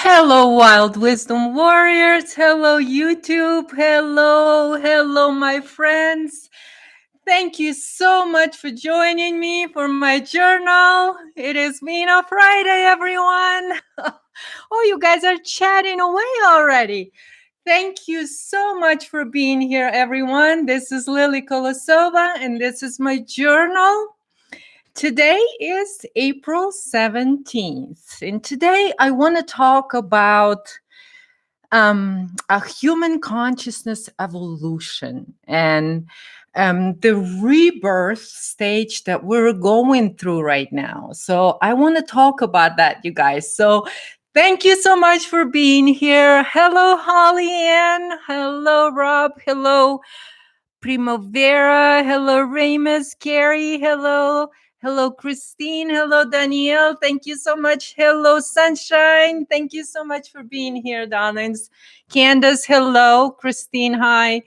Hello, Wild Wisdom Warriors. Hello, YouTube. Hello, my friends. Thank you so much for joining me for my journal. It is VINO Friday, everyone. Oh, you guys are chatting away already. Thank you so much for being here, everyone. This is Lily Kolosova, and this is my journal. Today is April 17th, and today I want to talk about a human consciousness evolution and the rebirth stage that we're going through right now. So I want to talk about that, you guys. So thank you so much for being here. Hello, Holly Ann. Hello, Rob. Hello, Primavera. Hello, Ramus. Carrie. Hello. Hello, Christine. Hello, Danielle. Thank you so much. Hello, Sunshine. Thank you so much for being here, darlings. Candace, hello. Christine, hi.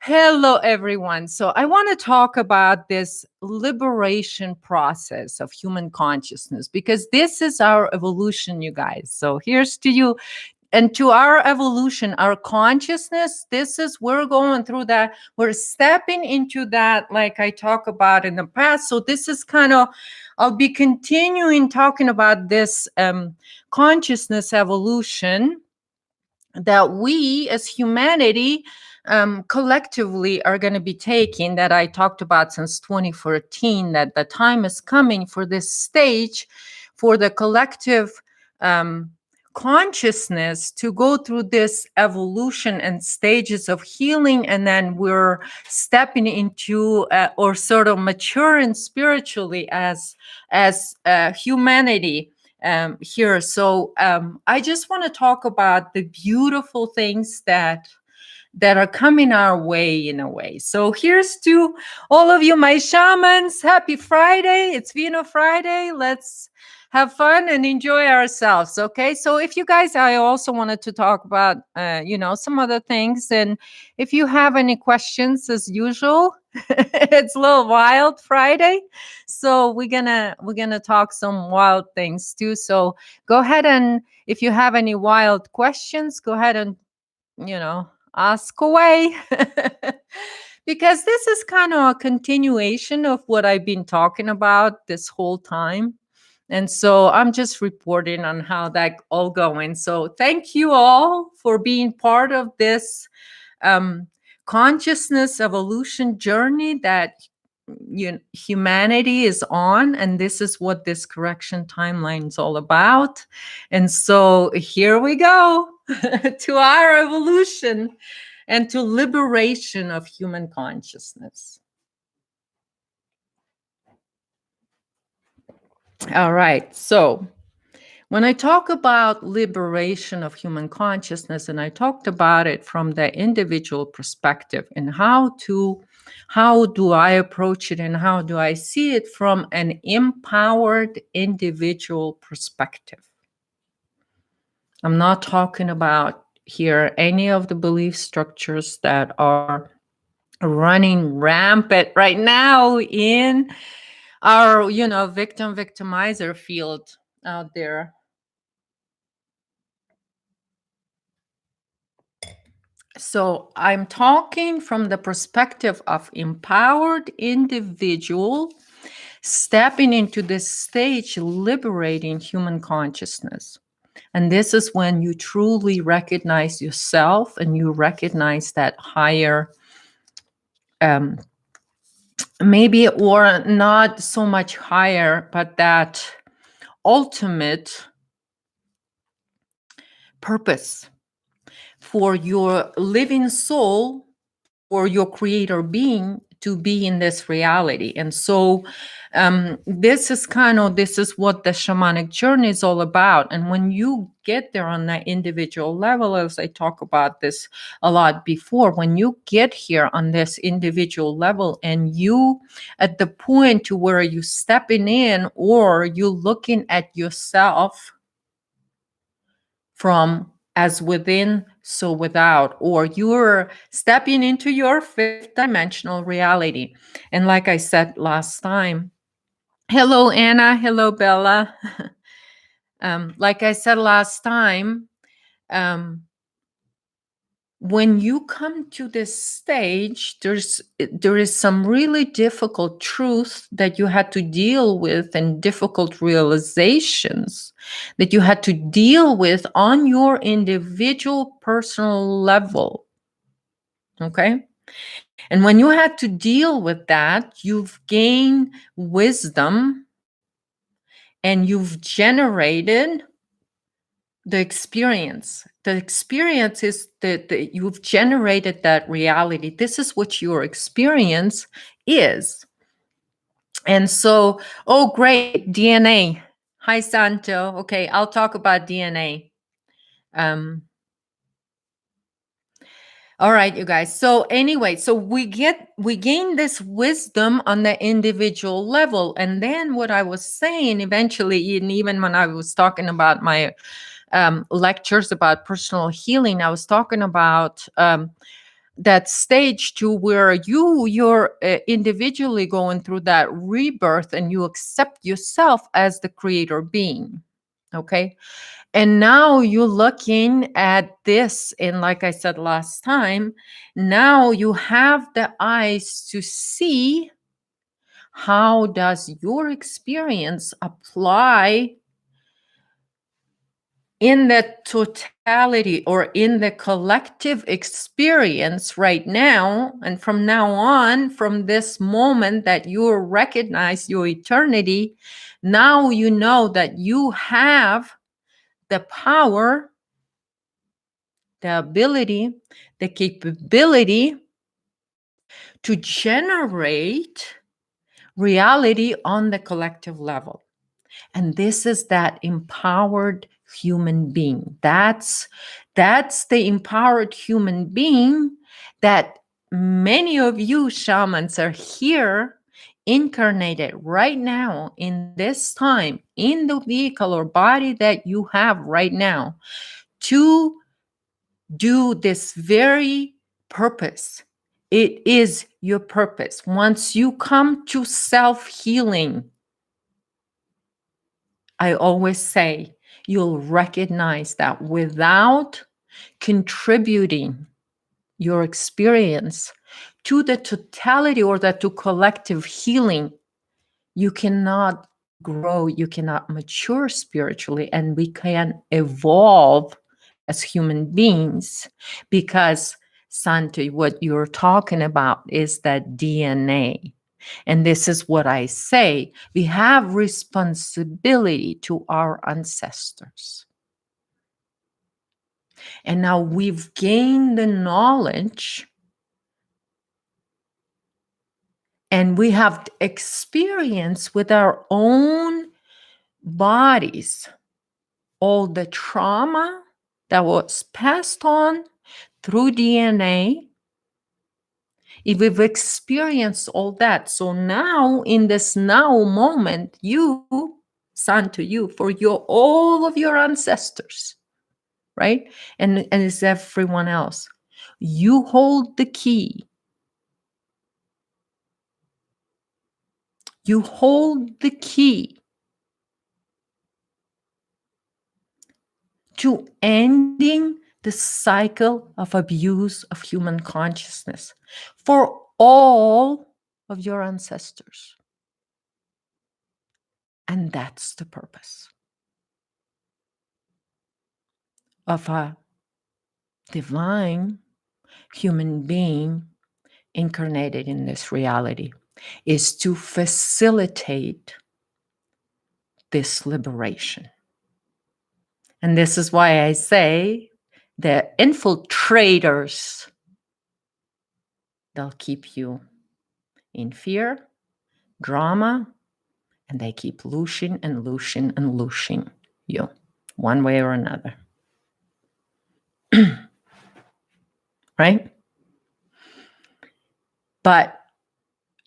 Hello, everyone. So, I want to talk about this liberation process of human consciousness because this is our evolution, you guys. So, here's to you and to our evolution, our consciousness. This is, we're going through that, we're stepping into that, like I talk about in the past. So this is kind of, I'll be continuing talking about this consciousness evolution that we as humanity collectively are going to be taking, that I talked about since 2014, that the time is coming for this stage for the collective consciousness to go through this evolution and stages of healing, and then we're stepping into or sort of maturing spiritually as humanity here. So I just want to talk about the beautiful things that are coming our way in a way. So here's to all of you, my shamans. Happy Friday. It's Vino Friday. Let's have fun and enjoy ourselves. Okay. So if you guys, I also wanted to talk about, some other things. And if you have any questions, as usual, it's a little wild Friday. So we're gonna talk some wild things too. So go ahead, and if you have any wild questions, go ahead and, ask away. Because this is kind of a continuation of what I've been talking about this whole time. And so I'm just reporting on how that all going. So thank you all for being part of this consciousness evolution journey that humanity is on. And this is what this correction timeline is all about. And so here we go to our evolution and to liberation of human consciousness. All right. So when I talk about liberation of human consciousness, and I talked about it from the individual perspective, and how do I approach it, and how do I see it from an empowered individual perspective. I'm not talking about here any of the belief structures that are running rampant right now in our, victimizer field out there. So I'm talking from the perspective of empowered individual stepping into this stage, liberating human consciousness. And this is when you truly recognize yourself, and you recognize that higher, maybe, or not so much higher, but that ultimate purpose for your living soul or your creator being to be in this reality. And so this is what the shamanic journey is all about. And when you get there on that individual level, as I talk about this a lot before, when you get here on this individual level, and you at the point to where you stepping in, or you looking at yourself from as within, so without, or you're stepping into your fifth dimensional reality. And like I said last time, hello, Anna. Hello, Bella. Like I said last time, when you come to this stage, there is some really difficult truth that you had to deal with, and difficult realizations that you had to deal with on your individual personal level. Okay? And when you had to deal with that, you've gained wisdom and you've generated the experience. The experience is that you've generated that reality. This is what your experience is. And so, oh, great, DNA. Hi, Santo. Okay, I'll talk about DNA. All right, you guys. So anyway, so we gain this wisdom on the individual level. And then what I was saying eventually, and even when I was talking about my lectures about personal healing, I was talking about that stage to where you're individually going through that rebirth, and you accept yourself as the creator being. Okay. And now you're looking at this, and like I said last time, now you have the eyes to see how does your experience apply in the totality or in the collective experience right now. And from now on, from this moment that you recognize your eternity, now you know that you have the power, the ability, the capability to generate reality on the collective level. And this is that empowered human being. That's the empowered human being that many of you shamans are here incarnated right now in this time, in the vehicle or body that you have right now, to do this very purpose. It is your purpose. Once you come to self-healing, I always say you'll recognize that without contributing your experience to the totality or to collective healing, you cannot grow, you cannot mature spiritually, and we can evolve as human beings. Because, Santi, what you're talking about is that DNA. And this is what I say. We have responsibility to our ancestors. And now we've gained the knowledge, and we have experience with our own bodies all the trauma that was passed on through DNA. If we've experienced all that, so now in this now moment, you, Santo, you, for your all of your ancestors, right? And it's everyone else. You hold the key. You hold the key to ending the cycle of abuse of human consciousness for all of your ancestors. And that's the purpose of a divine human being incarnated in this reality, is to facilitate this liberation. And this is why I say the infiltrators, they'll keep you in fear, drama, and they keep looshing and looshing and looshing you one way or another. Right? But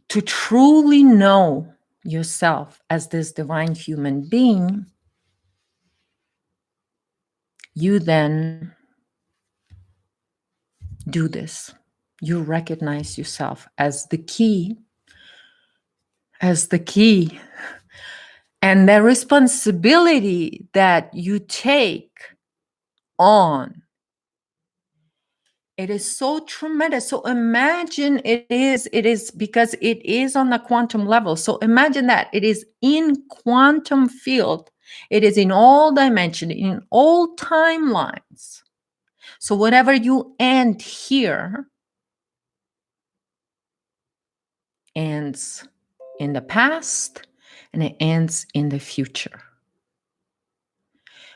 to truly know yourself as this divine human being, you then do this. You recognize yourself as the key And the responsibility that you take on, it is so tremendous. So imagine it is because it is on the quantum level. So imagine that it is in quantum field. It is in all dimensions, in all timelines. So whatever you end here ends in the past and it ends in the future.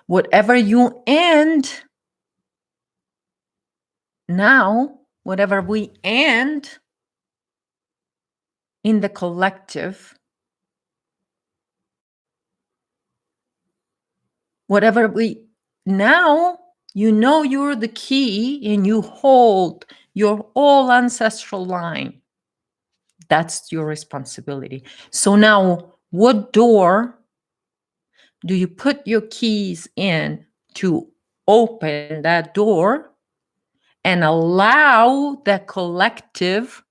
Whatever you end now, whatever we end in the collective, whatever we now, you know you're the key and you hold your whole ancestral line. That's your responsibility. So now, what door do you put your keys in to open that door and allow the collective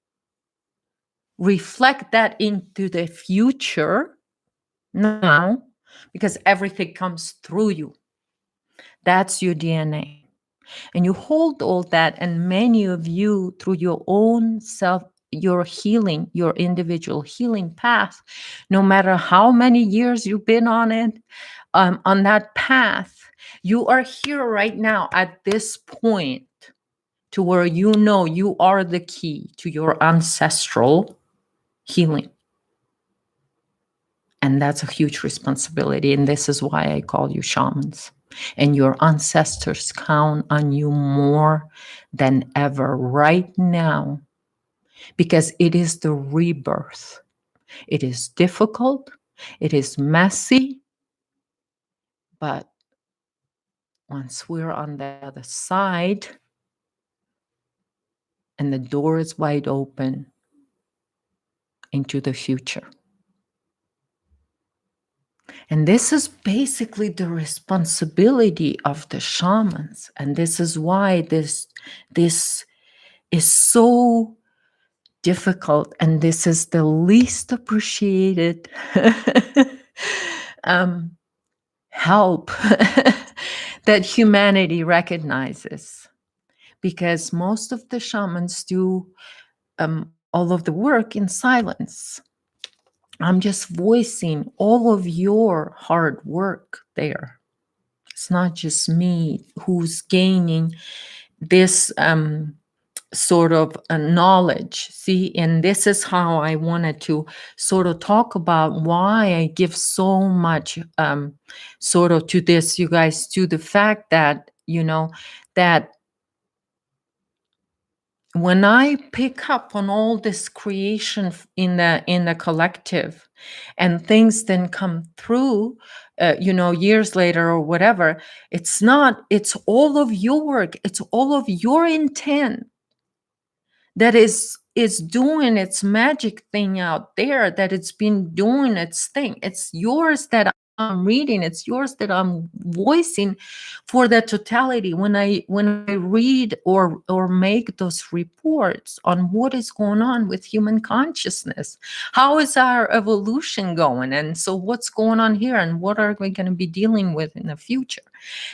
reflect that into the future now, because everything comes through you. That's your DNA. And you hold all that, and many of you, through your own self, your healing, your individual healing path, no matter how many years you've been on it, on that path, you are here right now at this point to where you know you are the key to your ancestral healing. And that's a huge responsibility. And this is why I call you shamans. And your ancestors count on you more than ever right now, because it is the rebirth. It is difficult, it is messy, but once we're on the other side and the door is wide open into the future. And this is basically the responsibility of the shamans. And this is why this is so difficult. And this is the least appreciated help that humanity recognizes. Because most of the shamans do all of the work in silence. I'm just voicing all of your hard work there. It's not just me who's gaining this sort of knowledge. See, and this is how I wanted to sort of talk about why I give so much sort of to this, you guys, to the fact that, you know, that when I pick up on all this creation in the collective, and things then come through, years later or whatever, it's all of your work, it's all of your intent that is doing its magic thing out there, that it's been doing its thing. It's yours that I'm reading, it's yours that I'm voicing for the totality. When I read or make those reports on what is going on with human consciousness, how is our evolution going, and so what's going on here, and what are we going to be dealing with in the future.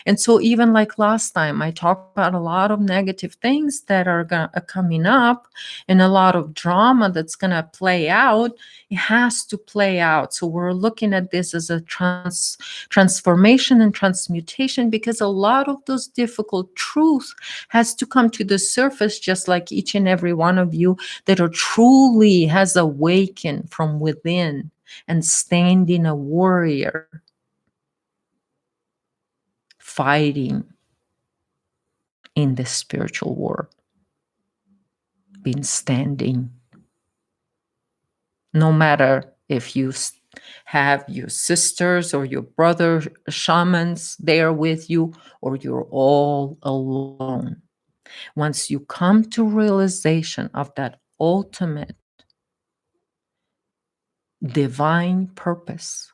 And so even like last time, I talked about a lot of negative things that are coming up, and a lot of drama that's going to play out. It has to play out. So we're looking at this as a transformation and transmutation, because a lot of those difficult truths has to come to the surface, just like each and every one of you that are truly has awakened from within and standing a warrior, fighting in the spiritual war, been standing. No matter if you have your sisters or your brother shamans there with you, or you're all alone. Once you come to realization of that ultimate divine purpose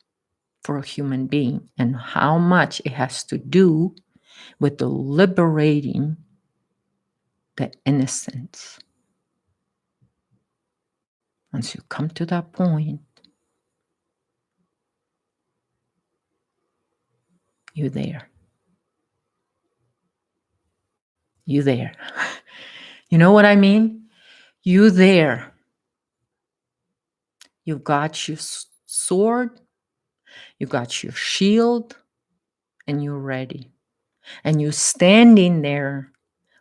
for a human being, and how much it has to do with the liberating the innocence. Once you come to that point, You there. You there. You know what I mean? You there. You've got your sword, you got your shield, and you're ready. And you're standing there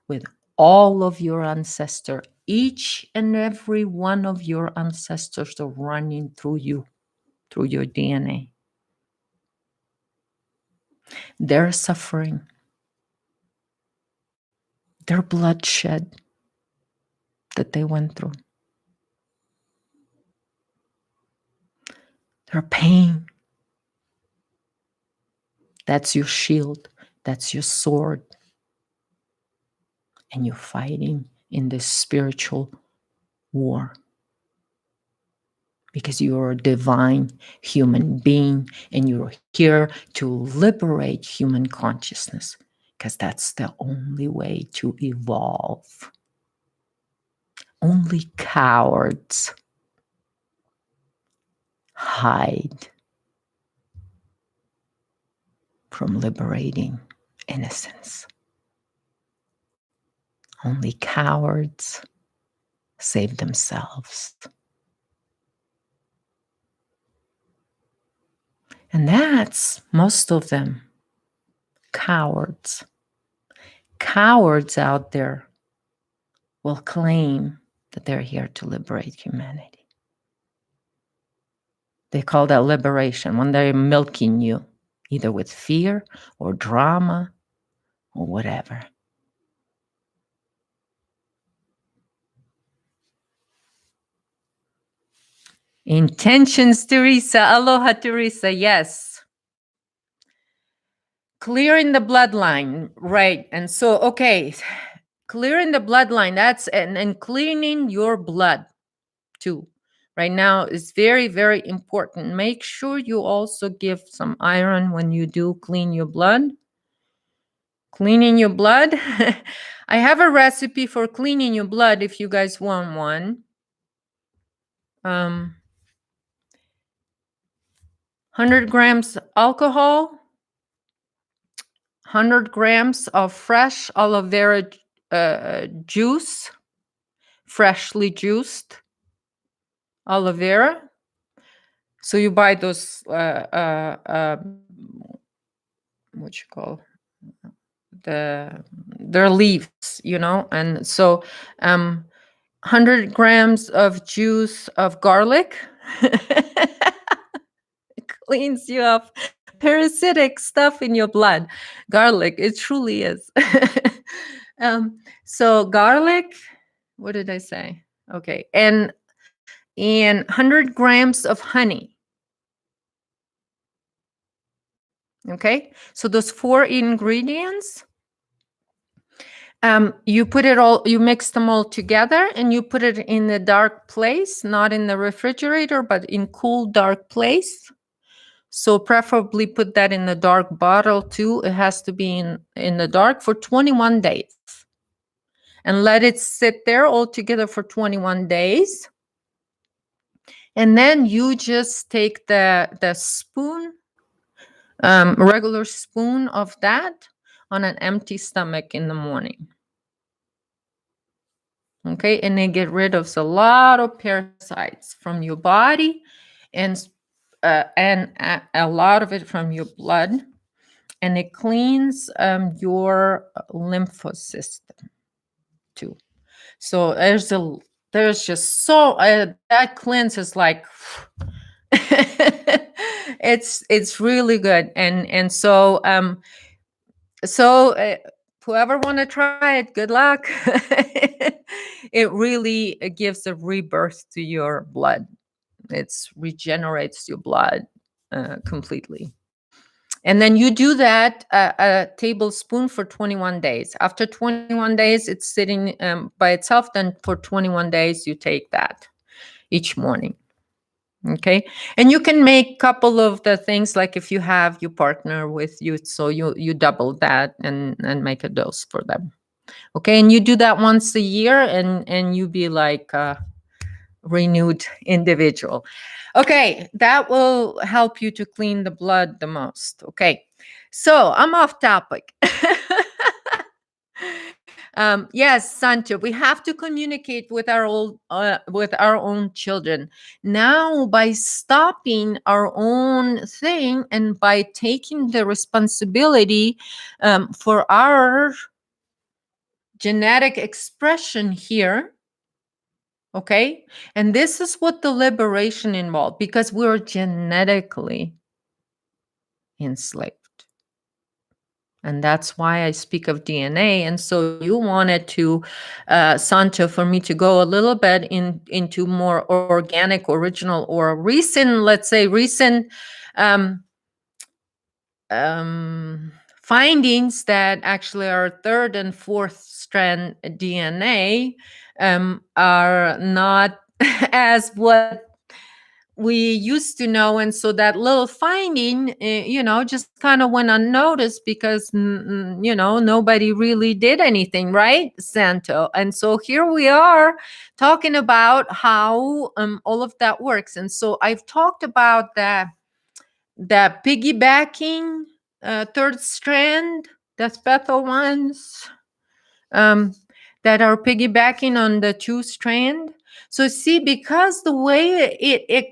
with all of your ancestors. Each and every one of your ancestors are running through you, through your DNA. Their suffering, their bloodshed that they went through, their pain. That's your shield. That's your sword. And you're fighting in this spiritual war. Because you're a divine human being and you're here to liberate human consciousness. Because that's the only way to evolve. Only cowards hide from liberating innocence. Only cowards save themselves. And that's most of them. Cowards. Cowards out there will claim that they're here to liberate humanity. They call that liberation when they're milking you, either with fear or drama or whatever. Intentions, Teresa. Aloha, Teresa. Yes. Clearing the bloodline. Right. And so, okay. Clearing the bloodline. That's and cleaning your blood too. Right now is very, very important. Make sure you also give some iron when you do clean your blood. Cleaning your blood. I have a recipe for cleaning your blood if you guys want one. 100 grams alcohol, 100 grams of fresh aloe vera juice, freshly juiced aloe vera. So you buy those, what you call their leaves, you know, and so 100 grams of juice of garlic. It cleans you up parasitic stuff in your blood. Garlic, it truly is. So garlic, what did I say? Okay, and 100 grams of honey. Okay, so those 4 ingredients, you put it all, you mix them all together and you put it in a dark place, not in the refrigerator, but in cool, dark place. So preferably put that in the dark bottle too. It has to be in the dark for 21 days. And let it sit there all together for 21 days. And then you just take the spoon, regular spoon of that on an empty stomach in the morning. Okay, and then get rid of a lot of parasites from your body and a lot of it from your blood. And it cleans your lymph system too. So there's just so that cleanse is like it's really good. And so whoever want to try it, good luck. It really gives a rebirth to your blood. It regenerates your blood completely. And then you do that a tablespoon for 21 days. After 21 days, it's sitting by itself. Then for 21 days, you take that each morning. Okay. And you can make a couple of the things, like if you have your partner with you, so you double that and make a dose for them. Okay. And you do that once a year and you be like a renewed individual. Okay. That will help you to clean the blood the most. Okay. So I'm off topic. Yes, Sancho, we have to communicate with our own children. Now, by stopping our own thing and by taking the responsibility for our genetic expression here, okay? And this is what the liberation involved, because we're genetically enslaved. And that's why I speak of DNA. And so you wanted to, Sancho, for me to go a little bit into more organic, original, or recent, let's say recent um, findings that actually our third and fourth strand DNA are not as what we used to know. And so that little finding just kind of went unnoticed because nobody really did anything, right, Santo? And so here we are talking about how all of that works. And so I've talked about that piggybacking third strand, the special ones um, that are piggybacking on the two strand. So see, because the way it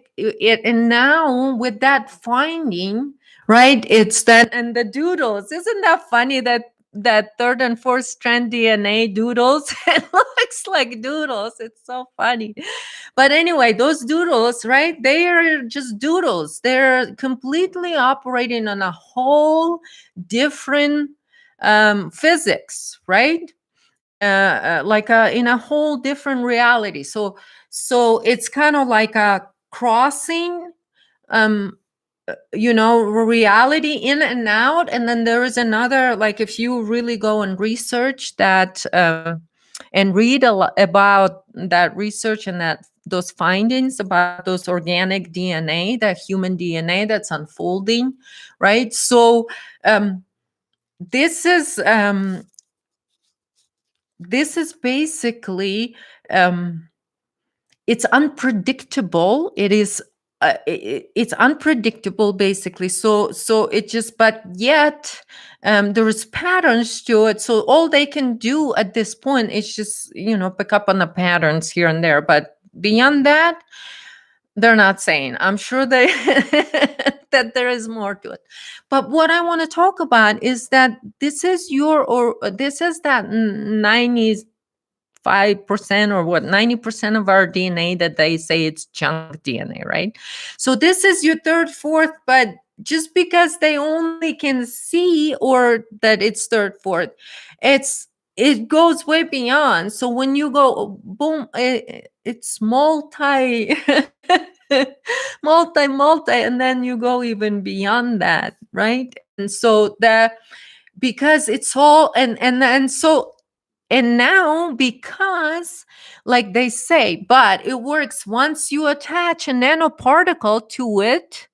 and now with that finding, right? It's that, and the doodles. Isn't that funny that third and fourth strand DNA doodles? It looks like doodles. It's so funny. But anyway, those doodles, right? They are just doodles. They're completely operating on a whole different physics, right? Like in a whole different reality. So it's kind of like a crossing, um, reality in and out. And then there is another, like if you really go and research that and read a lot about that research and that those findings about those organic DNA, that human DNA that's unfolding, right? So this is basically it's unpredictable. It is it's unpredictable basically. So it just, but yet there is patterns to it. So all they can do at this point is just pick up on the patterns here and there, but beyond that they're not saying. I'm sure they that there is more to it. But what I want to talk about is that this is this is that 95% or what, 90% of our DNA that they say it's junk DNA, right? So this is your third, fourth, but just because they only can see or that it's third, fourth, it goes way beyond. So when you go boom, it's multi multi, and then you go even beyond that, right? And so that, because it's all and so, and now, because, like they say, but it works once you attach a nanoparticle to it,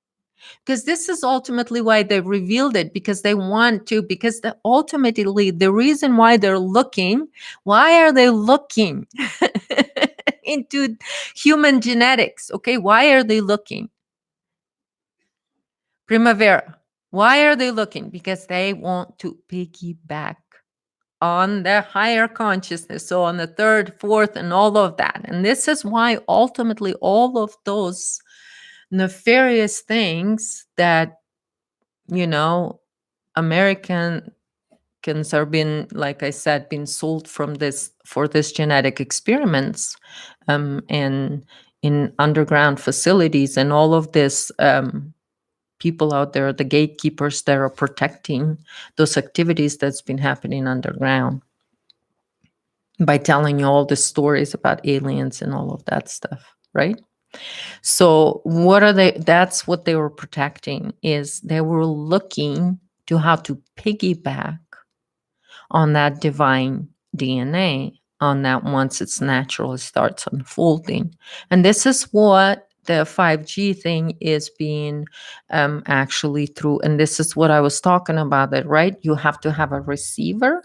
because this is ultimately why they revealed it, because they want to, because ultimately the reason why they're looking, why are they looking into human genetics? Okay, why are they looking? Primavera. Why are they looking? Because they want to piggyback on the higher consciousness, so on the third, fourth, and all of that. And this is why ultimately all of those nefarious things that Americans are being, like I said, been sold from this for this genetic experiments, and in underground facilities, and all of this people out there, the gatekeepers that are protecting those activities that's been happening underground, by telling you all the stories about aliens and all of that stuff, right? So what are they? That's what they were protecting, is they were looking to how to piggyback on that divine DNA, on that once it's natural, it starts unfolding. And this is what the 5G thing is being actually through. And this is what I was talking about, that, right? You have to have a receiver.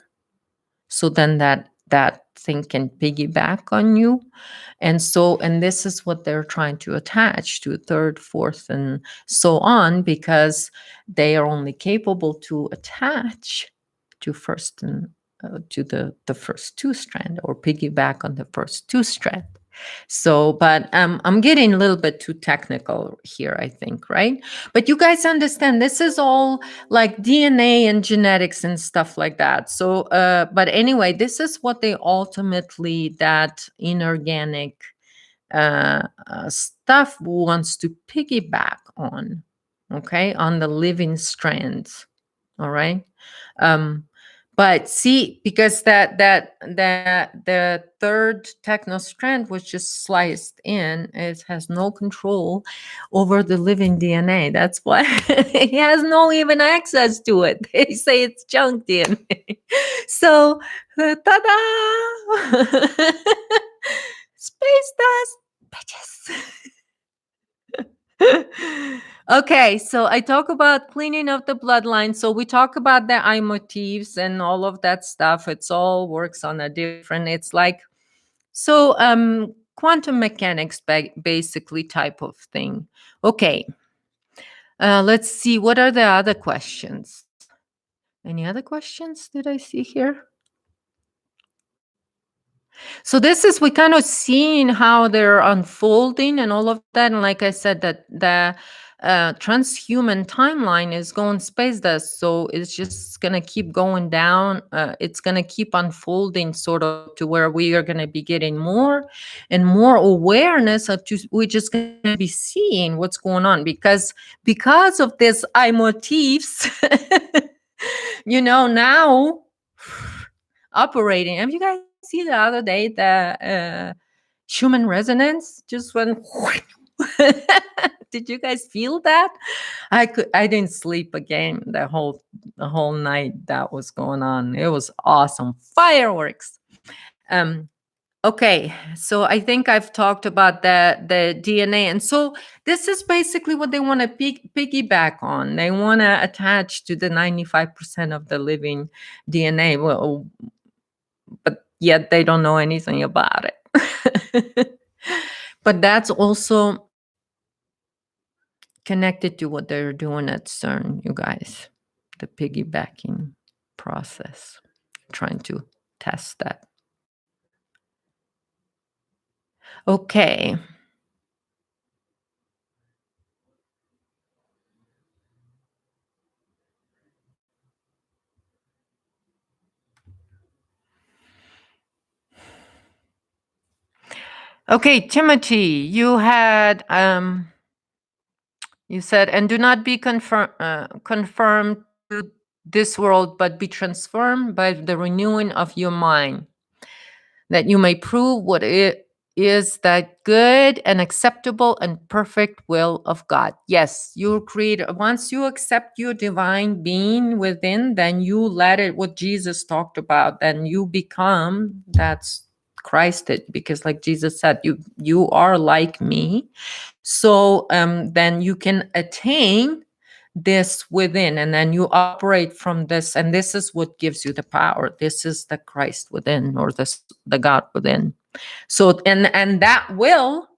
So then that that thing can piggyback on you. And this is what they're trying to attach to third, fourth, and so on, because they are only capable to attach to first and to the first two strand, or piggyback on the first two strand. So, but I'm getting a little bit too technical here, I think, right? But you guys understand this is all like DNA and genetics and stuff like that. So, but anyway, this is what they ultimately, that inorganic stuff wants to piggyback on, okay, on the living strands. All right. Um, but see, because that the third techno strand was just sliced in, it has no control over the living DNA. That's why it has no even access to it. They say it's junk DNA. So, ta-da! Space dust, bitches. Okay, so I talk about cleaning of the bloodline. So we talk about the eye motifs and all of that stuff. It's all works on a different, it's like, so quantum mechanics basically type of thing. Okay. Let's see, what are the other questions? Any other questions did I see here? So this is, we kind of seeing how they're unfolding and all of that. And like I said, that the transhuman timeline is going space dust. So it's just going to keep going down. It's going to keep unfolding sort of to where we are going to be getting more and more awareness of just, we're just going to be seeing what's going on, because of this eye motifs, now operating. Have you guys see the other day the human resonance just went? Did you guys feel that? I didn't sleep again the whole night that was going on. It was awesome. Fireworks. Okay, so I think I've talked about the DNA, and so this is basically what they want to piggyback on. They want to attach to the 95% of the living DNA. Well, but yet they don't know anything about it. But that's also connected to what they're doing at CERN, you guys. The piggybacking process, trying to test that. Okay. Okay, Timothy, you had you said, and do not be confirmed to this world, but be transformed by the renewing of your mind, that you may prove what it is, that good and acceptable and perfect will of God. Yes, you create, once you accept your divine being within, then you let it, what Jesus talked about, then you become, that's Christ, it, because like Jesus said, you are like me. So then you can attain this within, and then you operate from this, and this is what gives you the power. This is the Christ within, or the God within. So and that will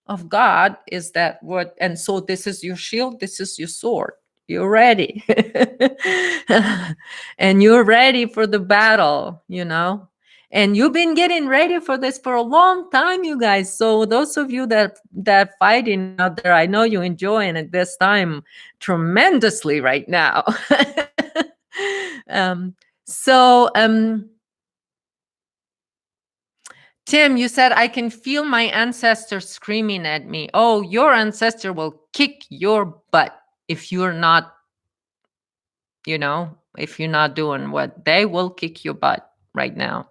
of God is that what, and so this is your shield, this is your sword. You're ready. And you're ready for the battle, and you've been getting ready for this for a long time, you guys. So those of you that fighting out there, I know you're enjoying it this time tremendously right now. um so Tim, you said, I can feel my ancestors screaming at me. Oh, your ancestor will kick your butt if you're not, if you're not doing what they will kick your butt right now.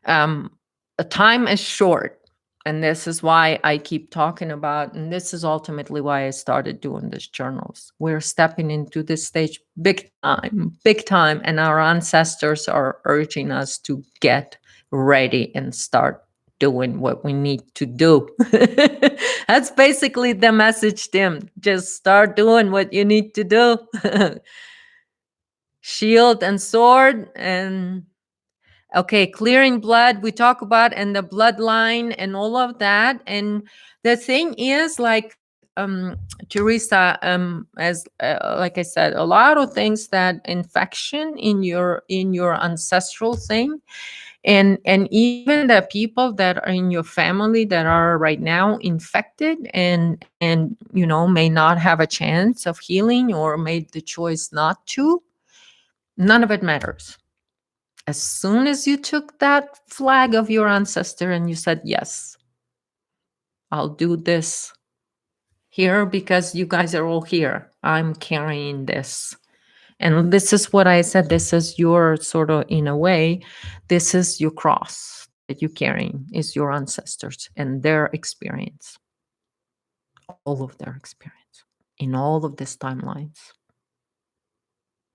The time is short. And this is why I keep talking about, and this is ultimately why I started doing these journals. We're stepping into this stage big time. And our ancestors are urging us to get ready and start doing what we need to do. That's basically the message, Tim. Just start doing what you need to do. Shield and sword. And Okay, clearing blood, we talk about, and the bloodline and all of that. And the thing is, like, Teresa, as like I said, a lot of things that infection in your ancestral thing, and even the people that are in your family that are right now infected and may not have a chance of healing or made the choice not to. None of it matters. As soon as you took that flag of your ancestor and you said, yes, I'll do this here because you guys are all here, I'm carrying this. And this is what I said. This is your sort of, in a way, this is your cross that you're carrying, is your ancestors and their experience, all of their experience in all of these timelines,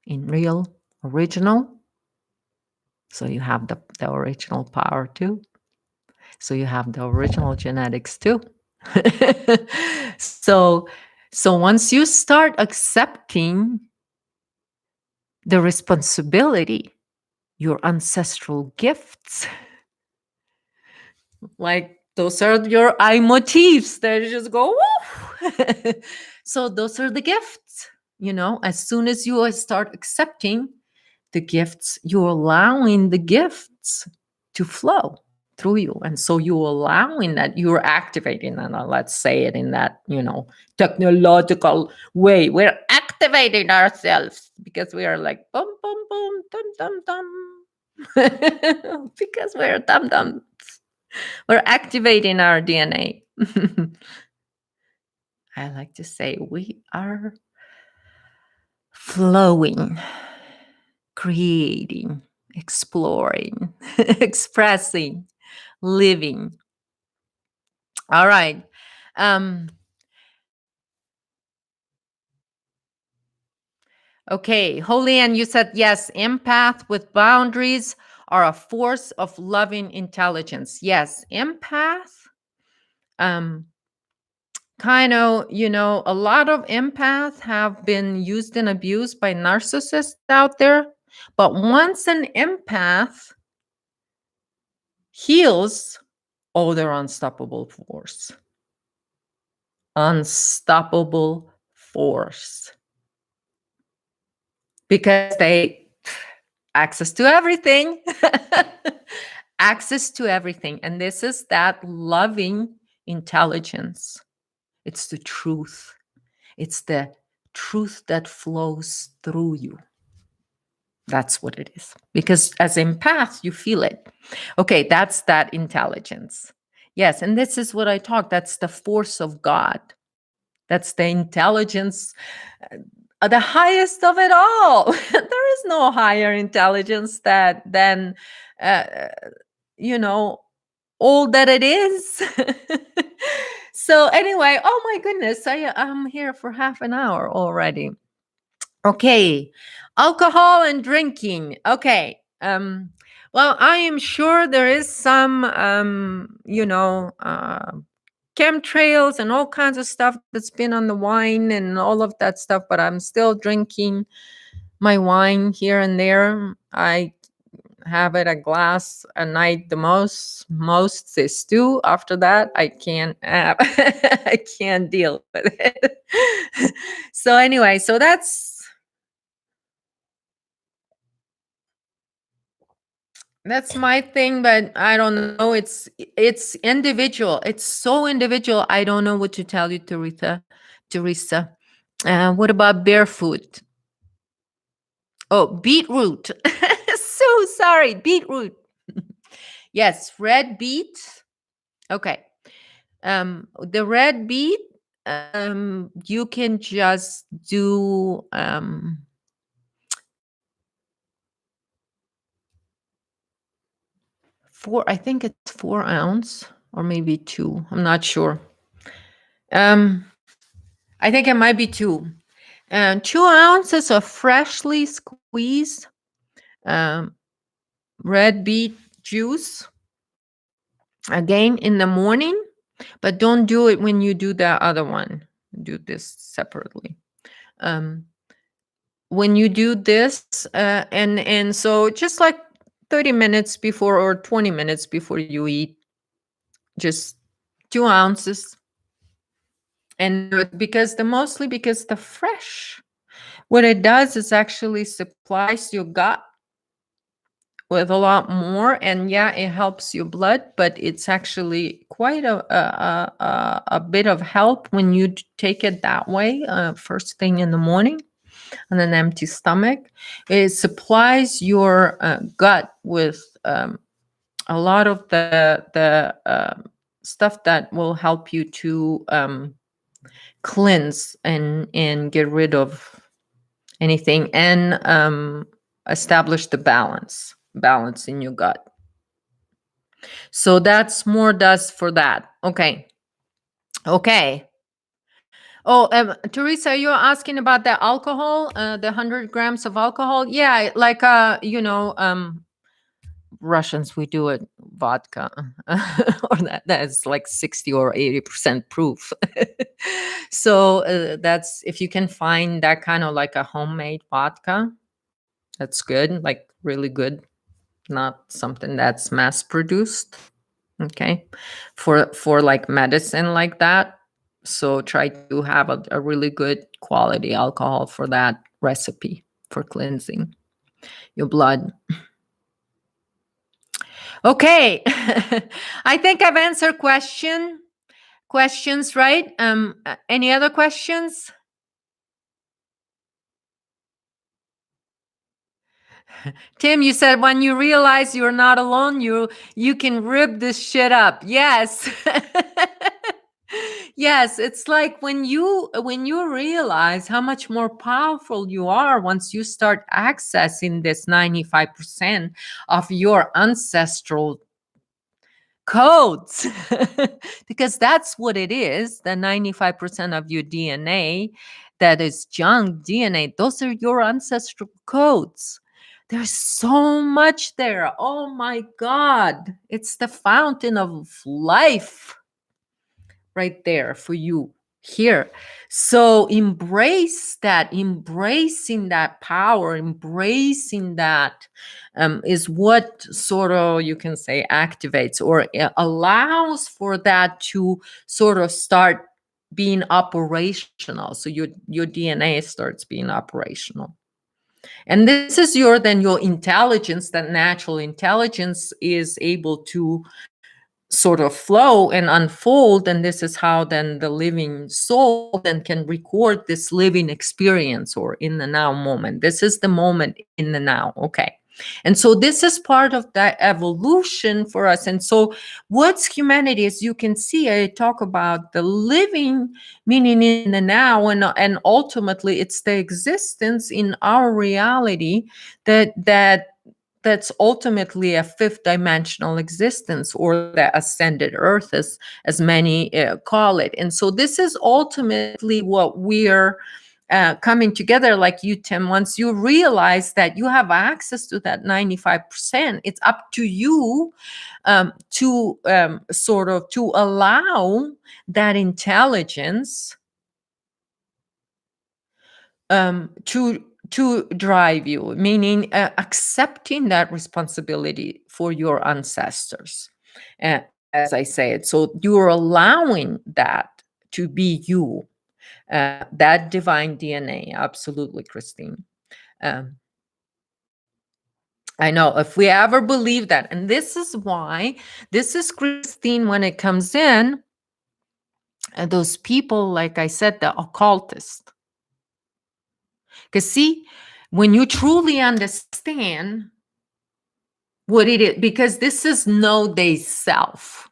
in real, original. So you have the original power too. So you have the original genetics too. so so once you start accepting the responsibility, your ancestral gifts, like those are your eye motifs that just go woo. So those are the gifts. As soon as you start accepting the gifts, you're allowing the gifts to flow through you. And so you're allowing that, you're activating, and let's say it in that, technological way. We're activating ourselves because we are like, boom, boom, boom, dum, dum, dum. Because we're dum dums. We're activating our DNA. I like to say we are flowing, creating, exploring, expressing, living. All right. Okay, Holy Ann, you said yes, empath with boundaries are a force of loving intelligence. Yes, empath. Kind of, a lot of empaths have been used and abused by narcissists out there. But once an empath heals, oh, they're unstoppable force. Unstoppable force. Because they access to everything. Access to everything. And this is that loving intelligence. It's the truth. It's the truth that flows through you. That's what it is. Because as empaths, you feel it. Okay, that's that intelligence. Yes, and this is what I talk. That's the force of God. That's the intelligence, the highest of it all. There is no higher intelligence than all that it is. So anyway, oh my goodness, I'm here for half an hour already. Okay, alcohol and drinking. Okay. Well, I am sure there is some, chemtrails and all kinds of stuff that's been on the wine and all of that stuff, but I'm still drinking my wine here and there. I have it a glass a night the most is two. After that I can't have I can't deal with it. So anyway, so that's my thing, but I don't know. It's individual. It's so individual. I don't know what to tell you, Teresa. What about barefoot? Oh, beetroot. So sorry, beetroot. Yes, red beet. Okay. The red beet, you can just do I think it's 4 ounce or maybe 2. I'm not sure. I think it might be 2. 2 ounces of freshly squeezed red beet juice. Again in the morning, but don't do it when you do the other one. Do this separately. When you do this, and so just like 30 minutes before or 20 minutes before you eat, just 2 ounces. And do it because mostly because the fresh, what it does is actually supplies your gut with a lot more, and yeah, it helps your blood, but it's actually quite a bit of help when you take it that way, first thing in the morning on an empty stomach. It supplies your gut with a lot of the stuff that will help you to cleanse and get rid of anything, and establish the balance in your gut. So that's more does for that. Okay. Oh, Teresa, you're asking about the alcohol, the 100 grams of alcohol. Yeah, like Russians, we do it vodka, or that's like 60 or 80% proof. So that's, if you can find that kind of like a homemade vodka, that's good, like really good, not something that's mass produced. Okay, for like medicine like that. So try to have a really good quality alcohol for that recipe for cleansing your blood. Okay. I think I've answered questions, right? Any other questions? Tim, you said when you realize you're not alone, you can rip this shit up. Yes. Yes, it's like when you realize how much more powerful you are once you start accessing this 95% of your ancestral codes. Because that's what it is, the 95% of your DNA that is junk DNA, those are your ancestral codes. There's so much there. Oh my God, it's the fountain of life right there for you here. So embrace that, embracing that power, embracing that is what sort of, you can say, activates or allows for that to sort of start being operational. So your DNA starts being operational. And this is your intelligence, that natural intelligence is able to sort of flow and unfold, and this is how then the living soul then can record this living experience, or in the now moment. This is the moment in the now. Okay, and so this is part of that evolution for us. And so what's humanity, as you can see, I talk about the living meaning in the now, and ultimately it's the existence in our reality that's ultimately a fifth dimensional existence, or the ascended earth, as many call it. And so this is ultimately what we're coming together, like you, Tim. Once you realize that you have access to that 95%, it's up to you to sort of to allow that intelligence to drive you, meaning accepting that responsibility for your ancestors, as I say it. So you're allowing that to be you, that divine DNA. Absolutely, Christine. Um, I know, if we ever believe that, and this is why, this is Christine, when it comes in, those people, like I said, the occultists. Because see, when you truly understand what it is, because this is know they self.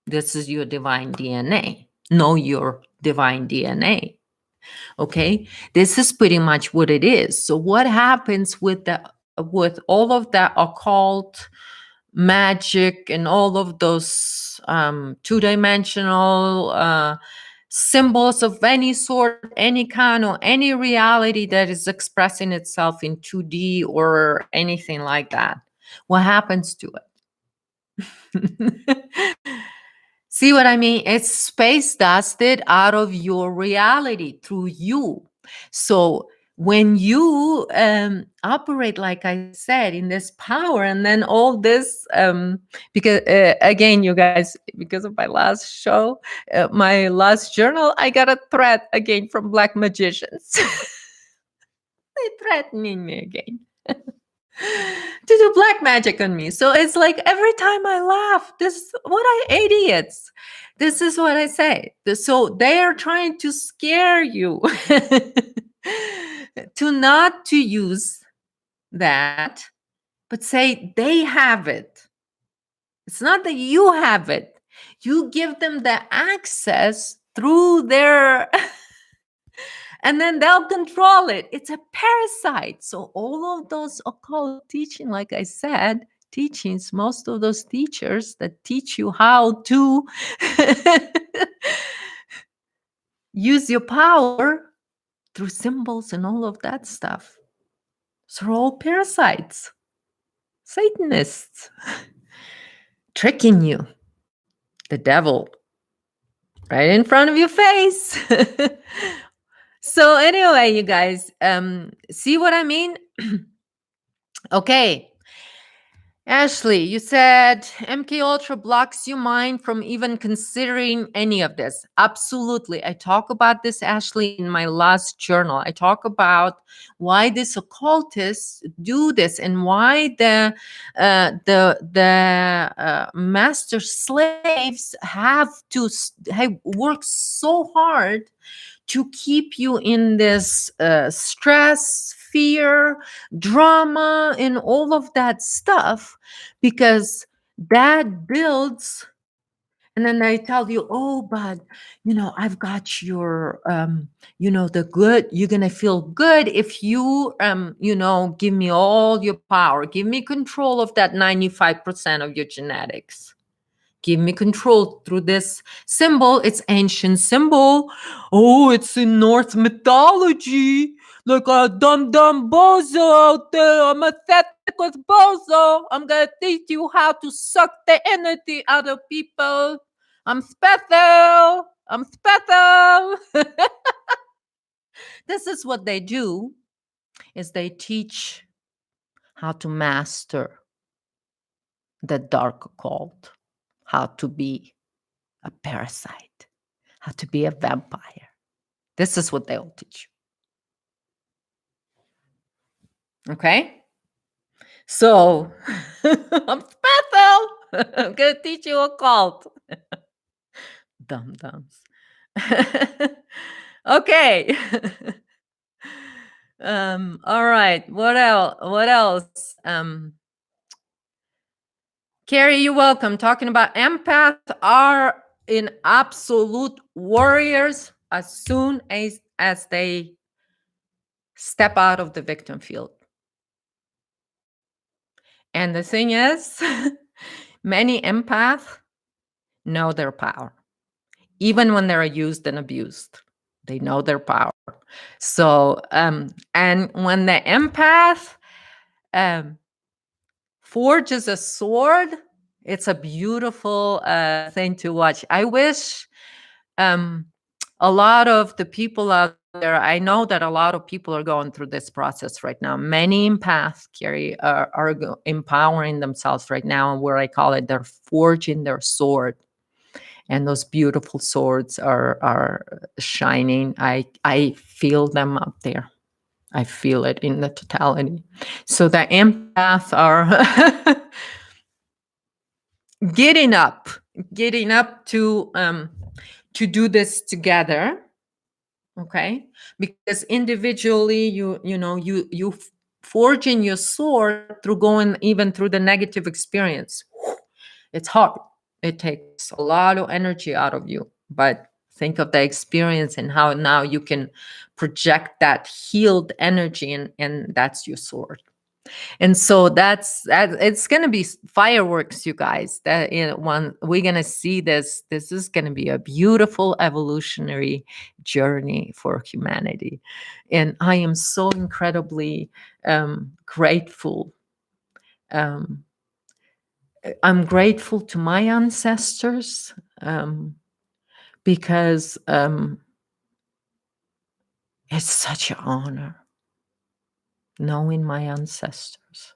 This is your divine DNA. Know your divine DNA. Okay, this is pretty much what it is. So what happens with all of that occult magic and all of those two-dimensional symbols of any sort, any kind, or any reality that is expressing itself in 2D or anything like that? What happens to it? See what I mean? It's space dusted out of your reality through you. So when you operate, like I said, in this power, and then all this, because again, you guys, because of my last show, my last journal, I got a threat again from black magicians. They threatening me again to do black magic on me. So it's like every time I laugh, this is what idiots. This is what I say. So they are trying to scare you to not to use that, but say they have it. It's not that you have it. You give them the access through their and then they'll control it. It's a parasite. So all of those occult teaching, like I said, teachings, most of those teachers that teach you how to use your power through symbols and all of that stuff. So they're all parasites, Satanists, tricking you, the devil, right in front of your face. So anyway, you guys, see what I mean? Okay. Ashley, you said MK Ultra blocks your mind from even considering any of this. Absolutely. I talk about this, Ashley, in my last journal. I talk about why these occultists do this and why the master slaves have to work so hard to keep you in this stress, fear, drama, and all of that stuff, because that builds. And then they tell you, oh, but I've got your the good, you're gonna feel good if you give me all your power, give me control of that 95% of your genetics. Give me control through this symbol. It's ancient symbol. Oh, it's in Norse mythology. Like a dumb bozo out there. I'm a with bozo. I'm gonna teach you how to suck the energy out of people. I'm special. I'm special. This is what they do, is they teach how to master the dark occult, how to be a parasite, how to be a vampire. This is what they'll teach you. Okay? So, I'm special. I'm going to teach you a cult. Dum-dums. Okay. All right. What else? What else? Carrie, you're welcome. Talking about empaths are in absolute warriors as soon as they step out of the victim field. And the thing is, many empaths know their power, even when they're used and abused. They know their power. So, and when the empath forges a sword, it's a beautiful thing to watch. I wish a lot of the people out there, I know that a lot of people are going through this process right now. Many empaths, Carrie, are empowering themselves right now, and where I call it, they're forging their sword. And those beautiful swords are shining. I feel them up there. I feel it in the totality. So the empaths are getting up to do this together. Okay, because individually you forging your sword through going even through the negative experience. It's hard. It takes a lot of energy out of you, but think of the experience and how now you can project that healed energy, and that's your sword. And so that's it's going to be fireworks, you guys. That when we're going to see this is going to be a beautiful evolutionary journey for humanity. And I am so incredibly grateful. I'm grateful to my ancestors because it's such an honor. knowing my ancestors,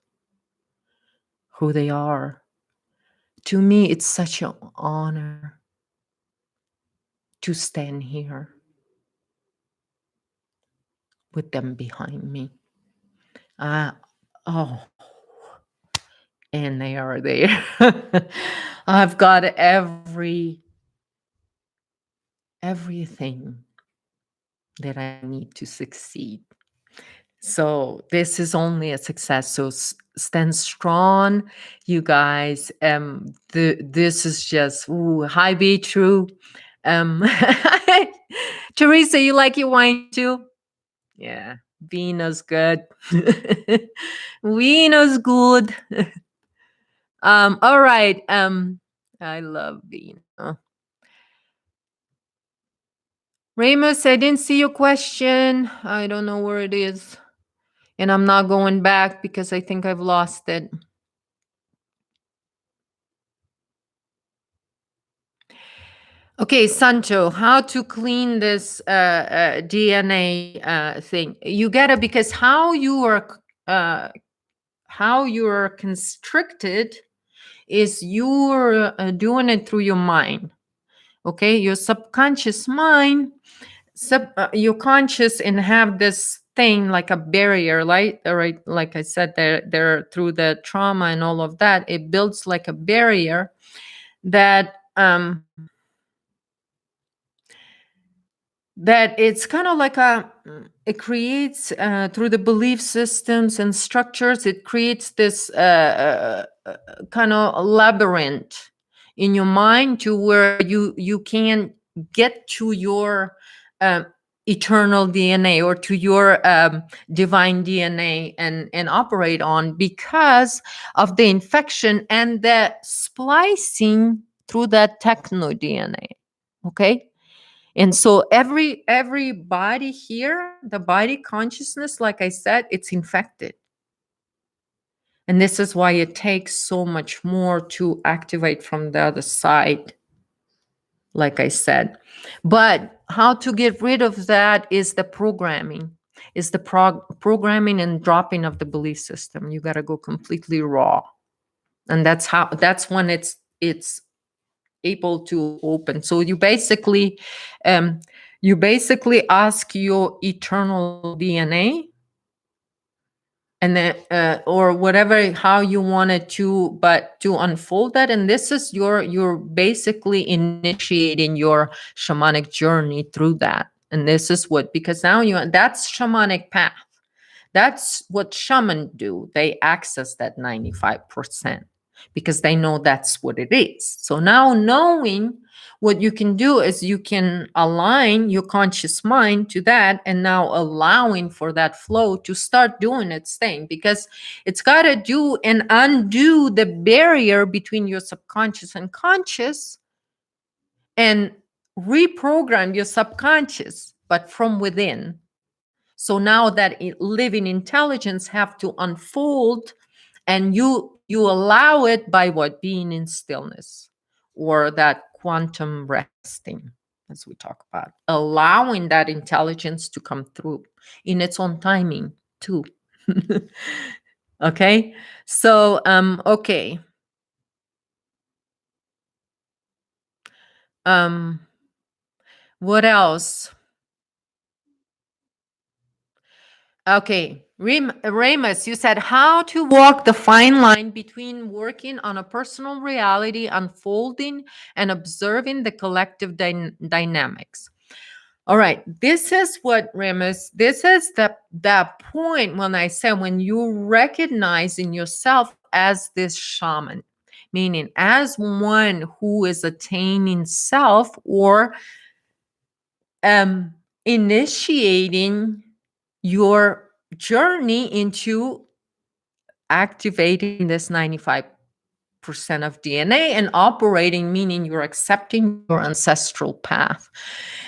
who they are. To me, it's such an honor to stand here with them behind me. Ah, oh, and they are there. I've got everything that I need to succeed. So this is only a success. So stand strong, you guys. This is just hi, be true. Teresa, you like your wine too? Yeah, Vino's good. Vino's good. All right. I love Vino. Ramus, I didn't see your question. I don't know where it is. And I'm not going back because I think I've lost it. Okay, Sancho, how to clean this DNA thing? You gotta, because how you are constricted is you're doing it through your mind. Okay, your subconscious mind, your conscious, and have this thing like a barrier, right? Like I said, they're through the trauma and all of that. It builds like a barrier that that it's kind of like it creates through the belief systems and structures, it creates this kind of labyrinth in your mind to where you can get to your um, eternal DNA or to your divine DNA and operate on, because of the infection and the splicing through that techno DNA. Okay, and so every body here, the body consciousness, like I said, it's infected. And this is why it takes so much more to activate from the other side, like I said. But how to get rid of that is the programming, is the programming and dropping of the belief system. You got to go completely raw. And that's when it's able to open. So you basically ask your eternal DNA, and then or whatever, how you want it to, but to unfold that. And this is you're basically initiating your shamanic journey through that. And this is what, because now that's shamanic path. That's what shaman do. They access that 95% because they know that's what it is. So now knowing what you can do is you can align your conscious mind to that, and now allowing for that flow to start doing its thing, because it's got to do and undo the barrier between your subconscious and conscious, and reprogram your subconscious, but from within. So now that living intelligence have to unfold, and you allow it by what? Being in stillness, or that quantum resting, as we talk about, allowing that intelligence to come through in its own timing too. Okay, so okay, what else? Okay, Ramus, you said how to walk the fine line between working on a personal reality unfolding and observing the collective dynamics. All right, this is what, Ramus, this is the point when I said, when you recognize in yourself as this shaman, meaning as one who is attaining self, or initiating your journey into activating this 95% of DNA and operating, meaning you're accepting your ancestral path.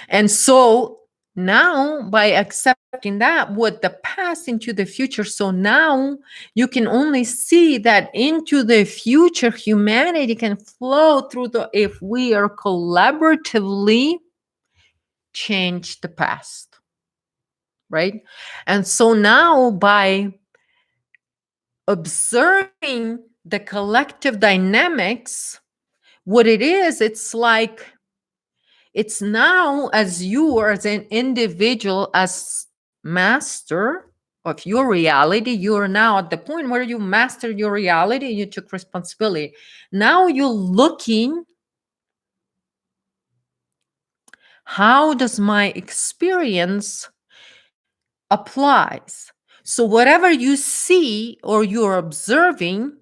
And so now, by accepting that, what the past into the future, so now you can only see that into the future humanity can flow through if we are collaboratively change the past, right? And so now, by observing the collective dynamics, what it is, it's like, it's now as you are, as an individual, as master of your reality, you are now at the point where you mastered your reality, you took responsibility. Now you're looking, how does my experience applies? So whatever you see or you're observing,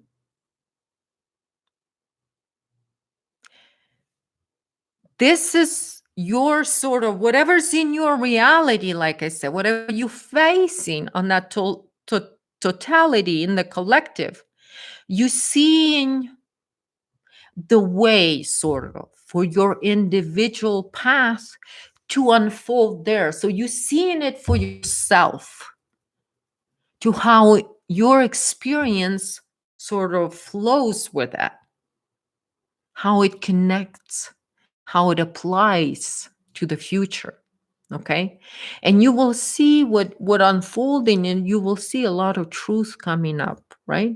this is your sort of whatever's in your reality, like I said, whatever you're facing on that totality in the collective, you seeing the way sort of for your individual path to unfold there. So you're seeing it for yourself, to how your experience sort of flows with that, how it connects, how it applies to the future. Okay, and you will see what unfolding, and you will see a lot of truth coming up, right?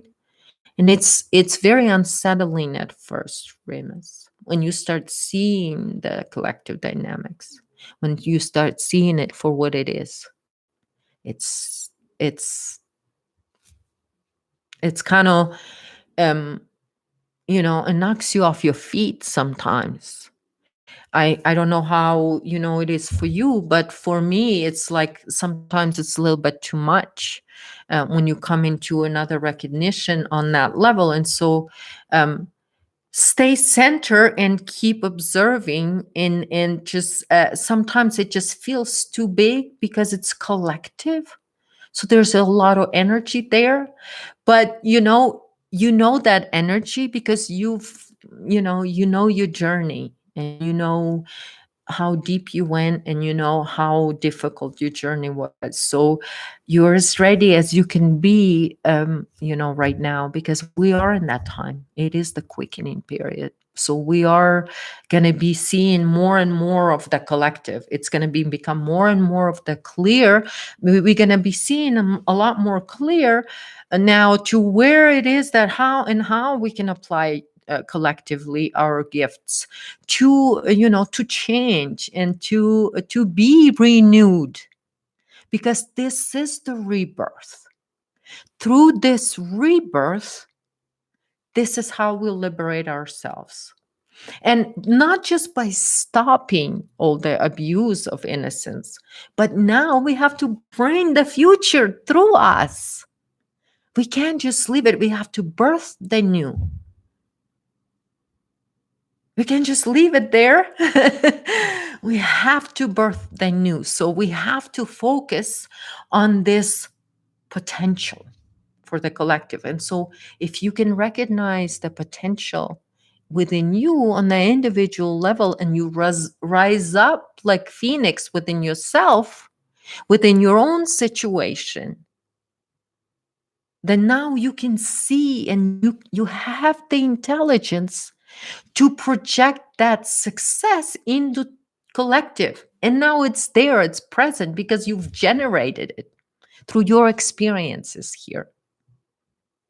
And it's very unsettling at first, Remus, when you start seeing the collective dynamics, when you start seeing it for what it is. It's it's kind of um it knocks you off your feet sometimes. I don't know how it is for you, but for me it's like sometimes it's a little bit too much when you come into another recognition on that level. And so stay center and keep observing, and just sometimes it just feels too big because it's collective, so there's a lot of energy there. But that energy because you know your journey, and you know how deep you went, and you know how difficult your journey was. So you're as ready as you can be, right now, because we are in that time. It is the quickening period. So we are going to be seeing more and more of the collective. It's going to become more and more of the clear. We're going to be seeing a lot more clear now to where it is that how we can apply collectively our gifts to change and to be renewed, because this is the rebirth. Through this rebirth, this is how we liberate ourselves, and not just by stopping all the abuse of innocence, but now we have to bring the future through us. We can't just leave it. We have to birth the new. We can just leave it there. We have to birth the new. So we have to focus on this potential for the collective. And so if you can recognize the potential within you on the individual level, and you rise up like phoenix within yourself, within your own situation, then now you can see, and you have the intelligence to project that success into collective. And now it's there, it's present, because you've generated it through your experiences here.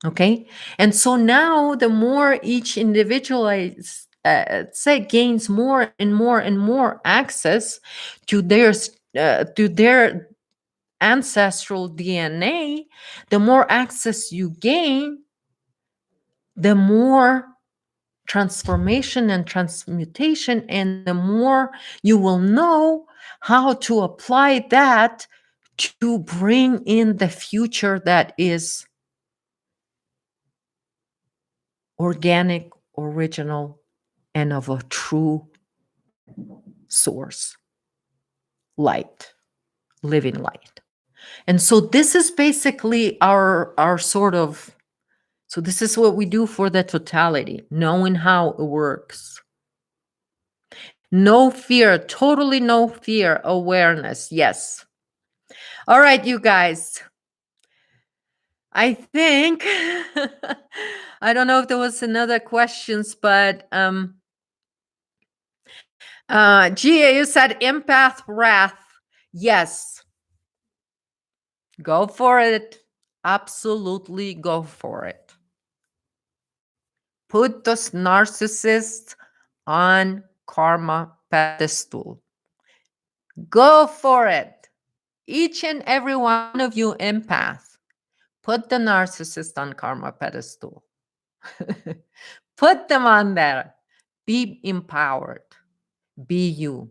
Okay. And so now the more each individual gains more and more and more access to their ancestral DNA, the more access you gain, the more transformation and transmutation, and the more you will know how to apply that to bring in the future that is organic, original, and of a true source, light, living light. And so this is basically our sort of, so this is what we do for the totality, knowing how it works. No fear, totally no fear, awareness. Yes. All right, you guys. I think I don't know if there was another questions, but Gia, you said empath wrath. Yes. Go for it. Absolutely go for it. Put those narcissists on karma pedestal. Go for it. Each and every one of you empath, put the narcissist on karma pedestal. Put them on there. Be empowered. Be you.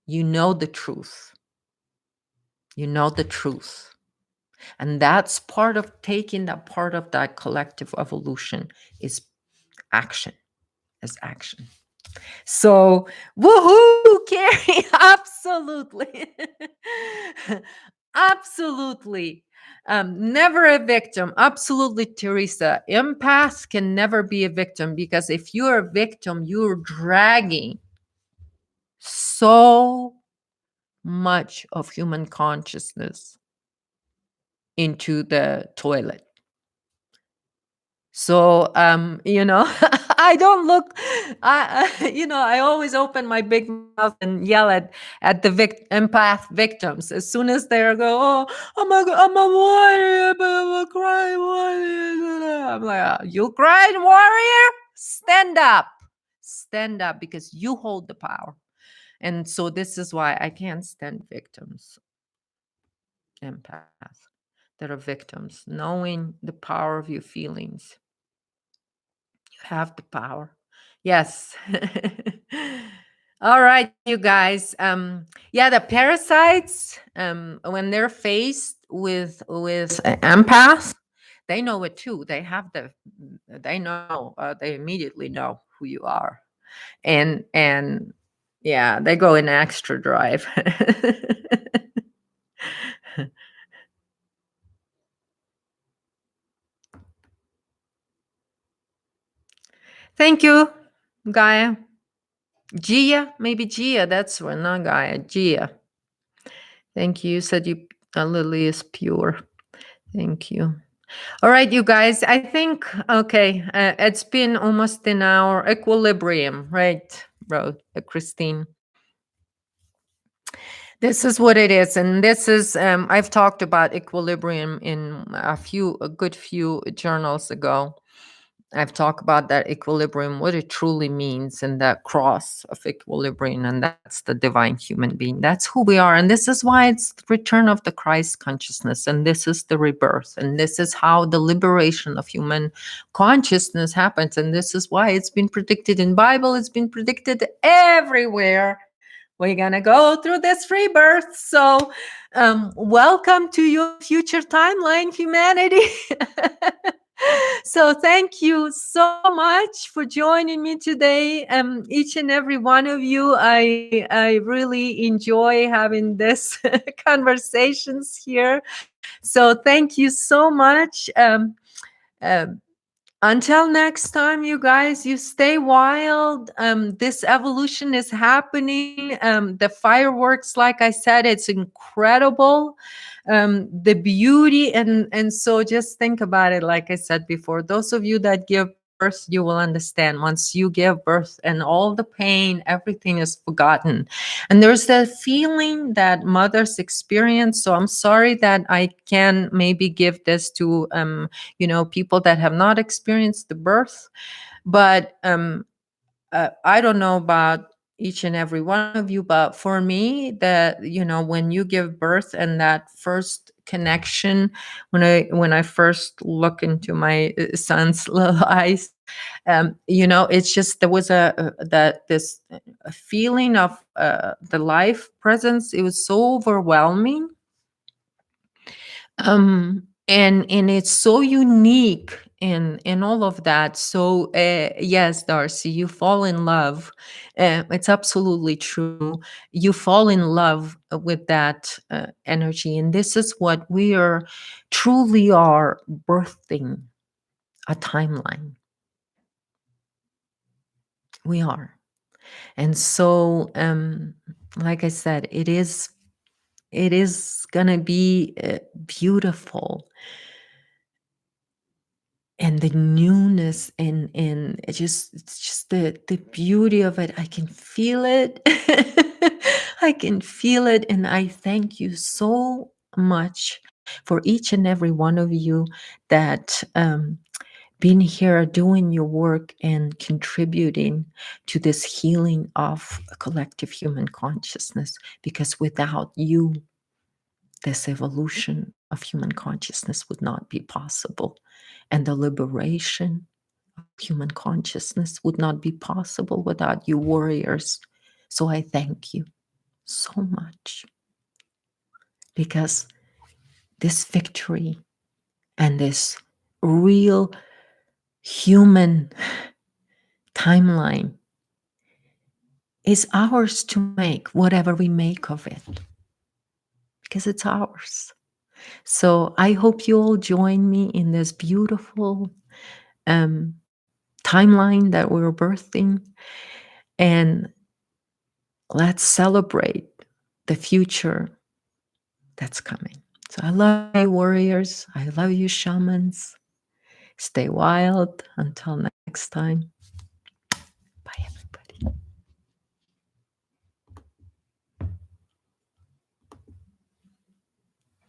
You know the truth. You know the truth. And that's part of taking that part of that collective evolution is action, is action. So, woohoo, Carrie, absolutely. Absolutely. Never a victim. Absolutely, Teresa. Empaths can never be a victim because if you're a victim, you're dragging so much of human consciousness into the toilet. So, I don't look, I always open my big mouth and yell at the empath victims as soon as they go, oh, I'm a warrior, but I'm a crying warrior. I'm like, you crying warrior? Stand up because you hold the power. And so this is why I can't stand victims, empaths that are victims, knowing the power of your feelings. You have the power. Yes. All right, you guys. Yeah, the parasites, when they're faced with empaths, they know it too. They know, they immediately know who you are. And yeah, they go in extra drive. Thank you, Gaia. Gia, maybe Gia. That's where, not Gaia. Gia. Thank you. You said Lily is pure. Thank you. All right, you guys. I think okay. It's been almost an hour. Equilibrium, right, bro? Christine. This is what it is, and this is. I've talked about equilibrium in a good few journals ago. I've talked about that equilibrium, what it truly means, and that cross of equilibrium, and that's the divine human being. That's who we are. And this is why it's the return of the Christ consciousness, and this is the rebirth, and this is how the liberation of human consciousness happens. And this is why it's been predicted in Bible, it's been predicted everywhere. We're gonna go through this rebirth. So welcome to your future timeline, humanity. So thank you so much for joining me today. Each and every one of you, I really enjoy having this conversations here. So thank you so much. Um, until next time, you guys, you stay wild. This evolution is happening. The fireworks, like I said, it's incredible. The beauty, and so just think about it. Like I said before, those of you that give birth, you will understand. Once you give birth, and all the pain, everything is forgotten. And there's that feeling that mothers experience. So I'm sorry that I can maybe give this to people that have not experienced the birth. But I don't know about each and every one of you, but for me, that when you give birth and that first connection, when I first look into my son's little eyes, it's just there was a feeling of the life presence. It was so overwhelming, and it's so unique in all of that. So yes, Darcy, you fall in love. It's absolutely true. You fall in love with that energy, and this is what we are truly are birthing, a timeline. We are. And so like I said, it is gonna be beautiful, and the newness, and it's just the beauty of it. I can feel it. I can feel it, and I thank you so much For each and every one of you that been here doing your work and contributing to this healing of a collective human consciousness, because without you, this evolution of human consciousness would not be possible, and the liberation of human consciousness would not be possible without you warriors. So I thank you so much, because this victory and this real human timeline is ours to make, whatever we make of it, because it's ours. So I hope you all join me in this beautiful um, timeline that we're birthing, and let's celebrate the future that's coming. So I love you, warriors. I love you, shamans. Stay wild until next time.